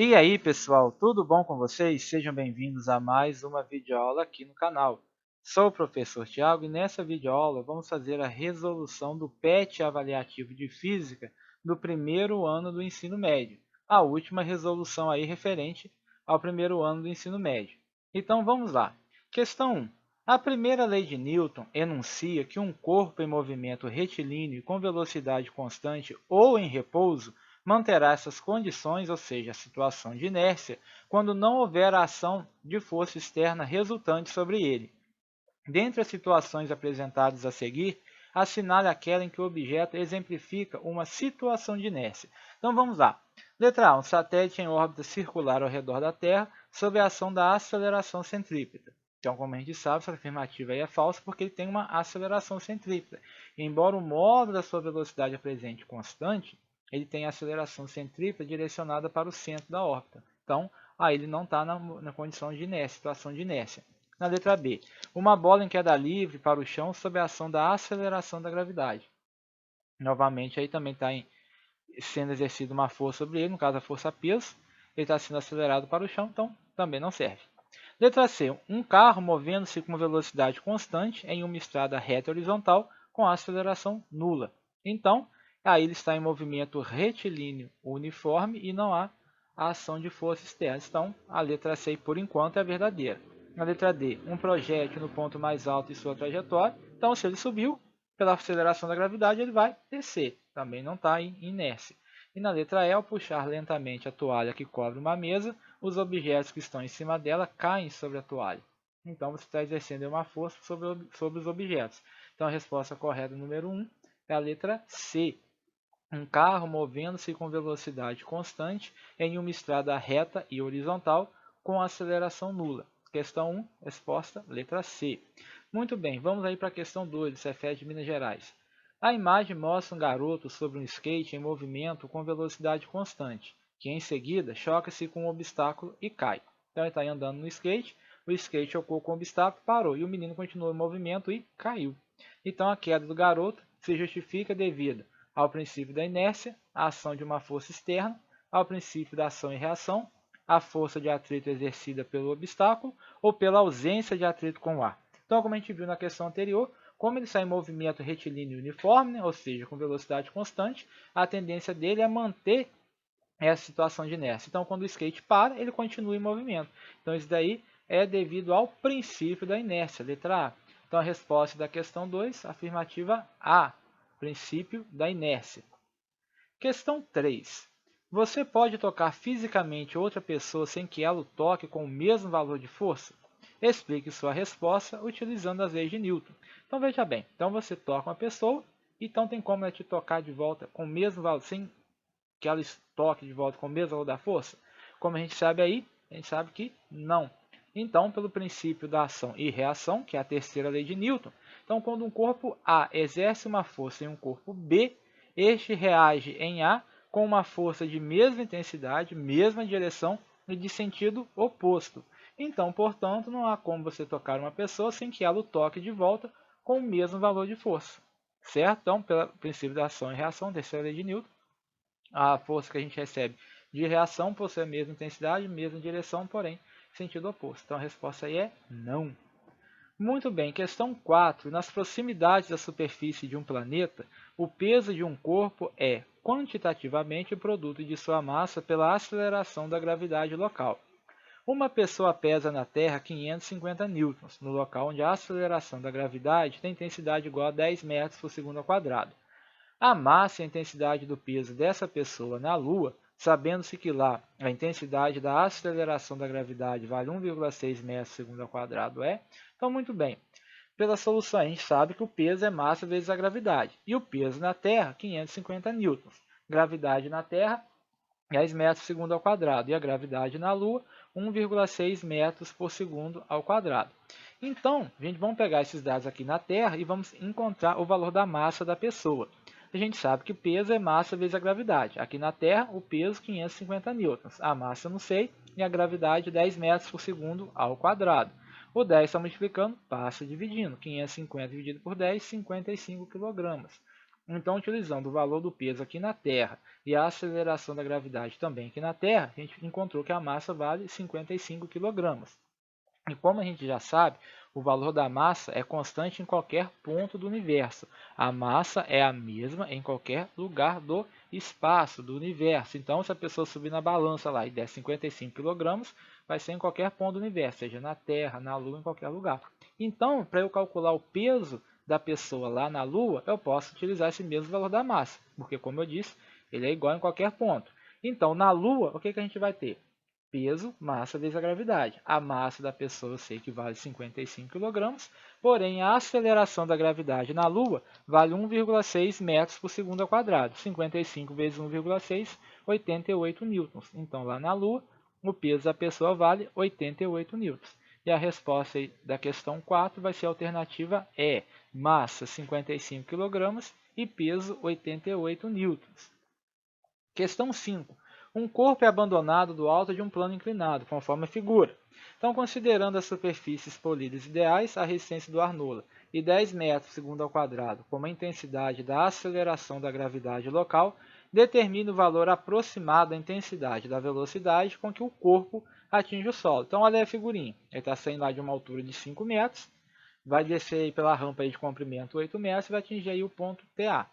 E aí, pessoal, tudo bom com vocês? Sejam bem-vindos a mais uma videoaula aqui no canal. Sou o professor Tiago e nessa videoaula vamos fazer a resolução do PET avaliativo de Física do primeiro ano do ensino médio, a última resolução aí referente ao primeiro ano do ensino médio. Então vamos lá. Questão 1. A primeira lei de Newton enuncia que um corpo em movimento retilíneo com velocidade constante ou em repouso manterá essas condições, ou seja, a situação de inércia, quando não houver a ação de força externa resultante sobre ele. Dentre as situações apresentadas a seguir, assinale aquela em que o objeto exemplifica uma situação de inércia. Então vamos lá. Letra A. Um satélite em órbita circular ao redor da Terra sob a ação da aceleração centrípeta. Então, como a gente sabe, essa afirmativa aí é falsa porque ele tem uma aceleração centrípeta. Embora o módulo da sua velocidade apresente constante, ele tem a aceleração centrípeta direcionada para o centro da órbita. Então, aí ele não está na condição de inércia, situação de inércia. Na letra B, uma bola em queda livre para o chão sob a ação da aceleração da gravidade. Novamente, aí também está sendo exercida uma força sobre ele, no caso a força peso, ele está sendo acelerado para o chão, então também não serve. Letra C, um carro movendo-se com velocidade constante em uma estrada reta horizontal com aceleração nula. Então, aí ele está em movimento retilíneo uniforme e não há a ação de força externa. Então, a letra C, por enquanto, é a verdadeira. Na letra D, um projétil no ponto mais alto de sua trajetória. Então, se ele subiu, pela aceleração da gravidade, ele vai descer. Também não está em inércia. E na letra E, ao puxar lentamente a toalha que cobre uma mesa, os objetos que estão em cima dela caem sobre a toalha. Então, você está exercendo uma força sobre os objetos. Então, a resposta correta número 1 é a letra C. Um carro movendo-se com velocidade constante em uma estrada reta e horizontal com aceleração nula. Questão 1, resposta letra C. Muito bem, vamos aí para a questão 2 do Cefet de Minas Gerais. A imagem mostra um garoto sobre um skate em movimento com velocidade constante, que em seguida choca-se com um obstáculo e cai. Então ele está andando no skate, o skate chocou com o obstáculo, parou, e o menino continuou em movimento e caiu. Então a queda do garoto se justifica devido ao princípio da inércia, a ação de uma força externa, ao princípio da ação e reação, a força de atrito exercida pelo obstáculo ou pela ausência de atrito com o ar. Então, como a gente viu na questão anterior, como ele está em movimento retilíneo uniforme, ou seja, com velocidade constante, a tendência dele é manter essa situação de inércia. Então, quando o skate para, ele continua em movimento. Então, isso daí é devido ao princípio da inércia, letra A. Então, a resposta da questão 2, afirmativa A, princípio da inércia. Questão 3. Você pode tocar fisicamente outra pessoa sem que ela o toque com o mesmo valor de força? Explique sua resposta utilizando as leis de Newton. Então, veja bem. Então, você toca uma pessoa, então tem como ela te tocar de volta com o mesmo valor, sem que ela toque de volta com o mesmo valor da força? Como a gente sabe aí, a gente sabe que não. Então, pelo princípio da ação e reação, que é a terceira lei de Newton, então quando um corpo A exerce uma força em um corpo B, este reage em A com uma força de mesma intensidade, mesma direção e de sentido oposto. Então, portanto, não há como você tocar uma pessoa sem que ela o toque de volta com o mesmo valor de força. Certo? Então, pelo princípio da ação e reação, terceira lei de Newton, a força que a gente recebe de reação possui a mesma intensidade, mesma direção, porém sentido oposto. Então a resposta aí é não. Muito bem, questão 4. Nas proximidades da superfície de um planeta, o peso de um corpo é quantitativamente o produto de sua massa pela aceleração da gravidade local. Uma pessoa pesa na Terra 550 newtons, no local onde a aceleração da gravidade tem intensidade igual a 10 metros por segundo ao quadrado. A massa e a intensidade do peso dessa pessoa na Lua, sabendo-se que lá a intensidade da aceleração da gravidade vale 1,6 metros segundo ao quadrado então muito bem. Pela solução a gente sabe que o peso é massa vezes a gravidade. E o peso na Terra, 550 newtons. Gravidade na Terra, 10 metros segundo ao quadrado. E a gravidade na Lua, 1,6 metros por segundo ao quadrado. Então, vamos pegar esses dados aqui na Terra e vamos encontrar o valor da massa da pessoa. A gente sabe que o peso é massa vezes a gravidade. Aqui na Terra, o peso 550 newtons. A massa eu não sei e a gravidade 10 metros por segundo ao quadrado. O 10 está multiplicando, passa dividindo. 550 dividido por 10, 55 kg. Então, utilizando o valor do peso aqui na Terra e a aceleração da gravidade também aqui na Terra, a gente encontrou que a massa vale 55 kg. E como a gente já sabe, o valor da massa é constante em qualquer ponto do universo. A massa é a mesma em qualquer lugar do espaço, do universo. Então, se a pessoa subir na balança lá e der 55 kg, vai ser em qualquer ponto do universo, seja na Terra, na Lua, em qualquer lugar. Então, para eu calcular o peso da pessoa lá na Lua, eu posso utilizar esse mesmo valor da massa, porque, como eu disse, ele é igual em qualquer ponto. Então, na Lua, o que a gente vai ter? Peso, massa vezes a gravidade. A massa da pessoa eu sei que vale 55 kg, porém a aceleração da gravidade na Lua vale 1,6 metros por segundo ao quadrado. 55 vezes 1,6, 88 newtons. Então lá na Lua, o peso da pessoa vale 88 newtons. E a resposta da questão 4 vai ser a alternativa E. Massa 55 kg e peso 88 newtons. Questão 5. Um corpo é abandonado do alto de um plano inclinado, conforme a figura. Então, considerando as superfícies polidas ideais, a resistência do ar nula e 10 metros segundo ao quadrado como a intensidade da aceleração da gravidade local, determine o valor aproximado da intensidade da velocidade com que o corpo atinge o solo. Então, olha a figurinha. Ele está saindo lá de uma altura de 5 metros, vai descer aí pela rampa aí de comprimento 8 metros e vai atingir aí o ponto TA.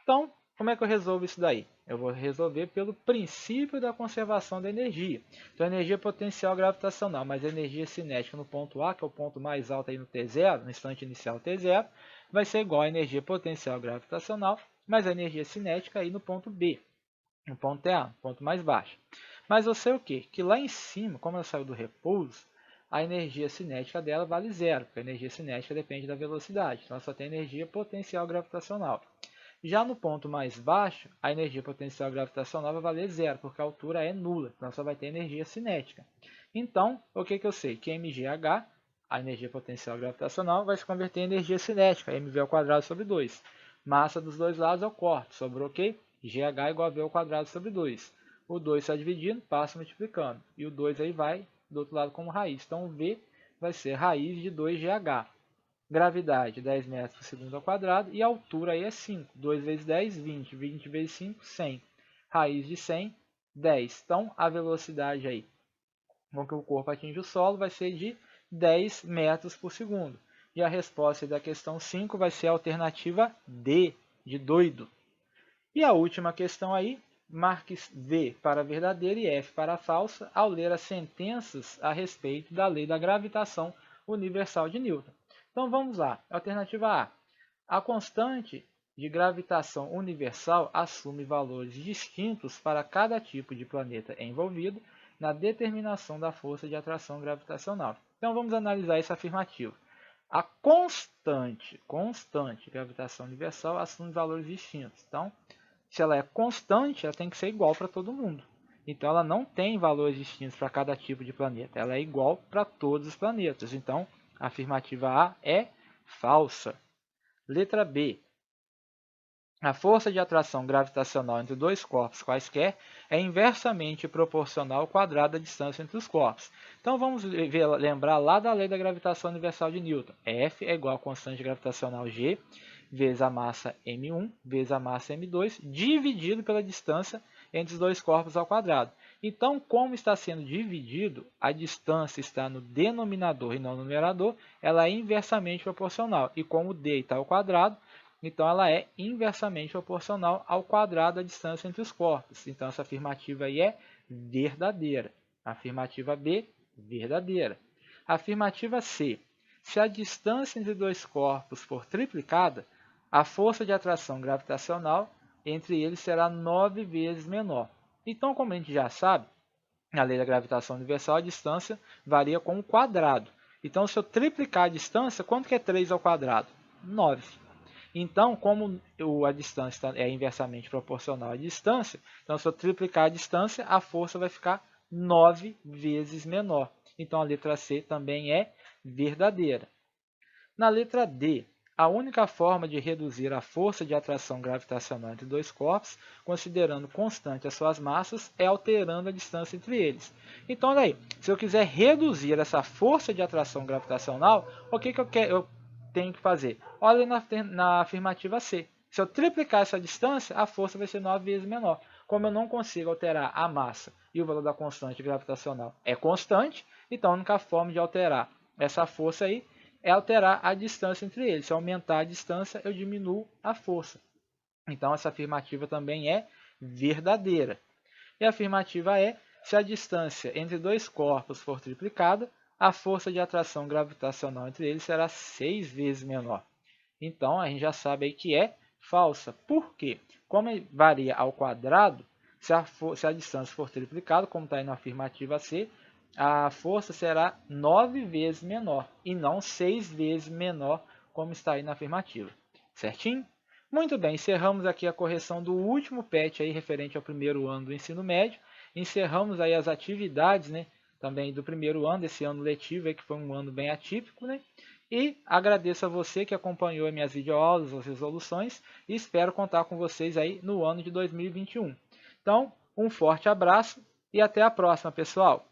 Então, como é que eu resolvo isso daí? Eu vou resolver pelo princípio da conservação da energia. Então, a energia potencial gravitacional mais a energia cinética no ponto A, que é o ponto mais alto aí no T0, no instante inicial T0, vai ser igual à energia potencial gravitacional mais a energia cinética aí no ponto B, no ponto TA, ponto mais baixo. Mas eu sei o quê? Que lá em cima, como ela saiu do repouso, a energia cinética dela vale zero, porque a energia cinética depende da velocidade. Então, ela só tem energia potencial gravitacional. Já no ponto mais baixo, a energia potencial gravitacional vai valer zero, porque a altura é nula, então só vai ter energia cinética. Então, o que eu sei? Que mgh, a energia potencial gravitacional, vai se converter em energia cinética, mv ao quadrado sobre 2. Massa dos dois lados eu corto, sobrou o quê? GH igual a V ao quadrado sobre 2. O 2 está dividindo, passa multiplicando. E o 2 aí vai do outro lado como raiz. Então, o V vai ser raiz de 2GH. Gravidade, 10 metros por segundo ao quadrado. E a altura aí é 5. 2 vezes 10, 20. 20 vezes 5, 100. Raiz de 100, 10. Então, a velocidade aí com que o corpo atinge o solo vai ser de 10 metros por segundo. E a resposta da questão 5 vai ser a alternativa D, de doido. E a última questão aí, marque V para verdadeira e F para falsa ao ler as sentenças a respeito da lei da gravitação universal de Newton. Então vamos lá. Alternativa A. A constante de gravitação universal assume valores distintos para cada tipo de planeta envolvido na determinação da força de atração gravitacional. Então vamos analisar essa afirmativa. A constante gravitação universal assume valores distintos. Então, se ela é constante, ela tem que ser igual para todo mundo. Então, ela não tem valores distintos para cada tipo de planeta. Ela é igual para todos os planetas. Então, a afirmativa A é falsa. Letra B. A força de atração gravitacional entre dois corpos quaisquer é inversamente proporcional ao quadrado da distância entre os corpos. Então, vamos lembrar lá da lei da gravitação universal de Newton. F é igual a constante gravitacional G vezes a massa m1 vezes a massa m2, dividido pela distância entre os dois corpos ao quadrado. Então, como está sendo dividido, a distância está no denominador e não no numerador, ela é inversamente proporcional. E como d está ao quadrado, então ela é inversamente proporcional ao quadrado da distância entre os corpos. Então, essa afirmativa aí é verdadeira. Afirmativa B, verdadeira. Afirmativa C. Se a distância entre dois corpos for triplicada, a força de atração gravitacional entre eles será 9 vezes menor. Então, como a gente já sabe, na lei da gravitação universal, a distância varia com o quadrado. Então, se eu triplicar a distância, quanto que é 3 ao quadrado? 9. Então, como a distância é inversamente proporcional à distância, então se eu triplicar a distância, a força vai ficar 9 vezes menor. Então, a letra C também é verdadeira. Na letra D, a única forma de reduzir a força de atração gravitacional entre dois corpos, considerando constante as suas massas, é alterando a distância entre eles. Então, olha aí, se eu quiser reduzir essa força de atração gravitacional, o que eu tenho que fazer? Olha na afirmativa C. Se eu triplicar essa distância, a força vai ser 9 vezes menor. Como eu não consigo alterar a massa e o valor da constante gravitacional é constante, então a única forma de alterar essa força aí é alterar a distância entre eles. Se eu aumentar a distância, eu diminuo a força. Então essa afirmativa também é verdadeira. E a afirmativa é: se a distância entre dois corpos for triplicada, a força de atração gravitacional entre eles será 6 vezes menor. Então a gente já sabe aí que é falsa. Por quê? Como varia ao quadrado, se a distância for triplicada, como está aí na afirmativa C, a força será 9 vezes menor e não 6 vezes menor, como está aí na afirmativa. Certinho? Muito bem, encerramos aqui a correção do último PET aí referente ao primeiro ano do ensino médio. Encerramos aí as atividades, né, também do primeiro ano, desse ano letivo, aí, que foi um ano bem atípico, né? E agradeço a você que acompanhou as minhas videoaulas, as resoluções, e espero contar com vocês aí no ano de 2021. Então, um forte abraço e até a próxima, pessoal!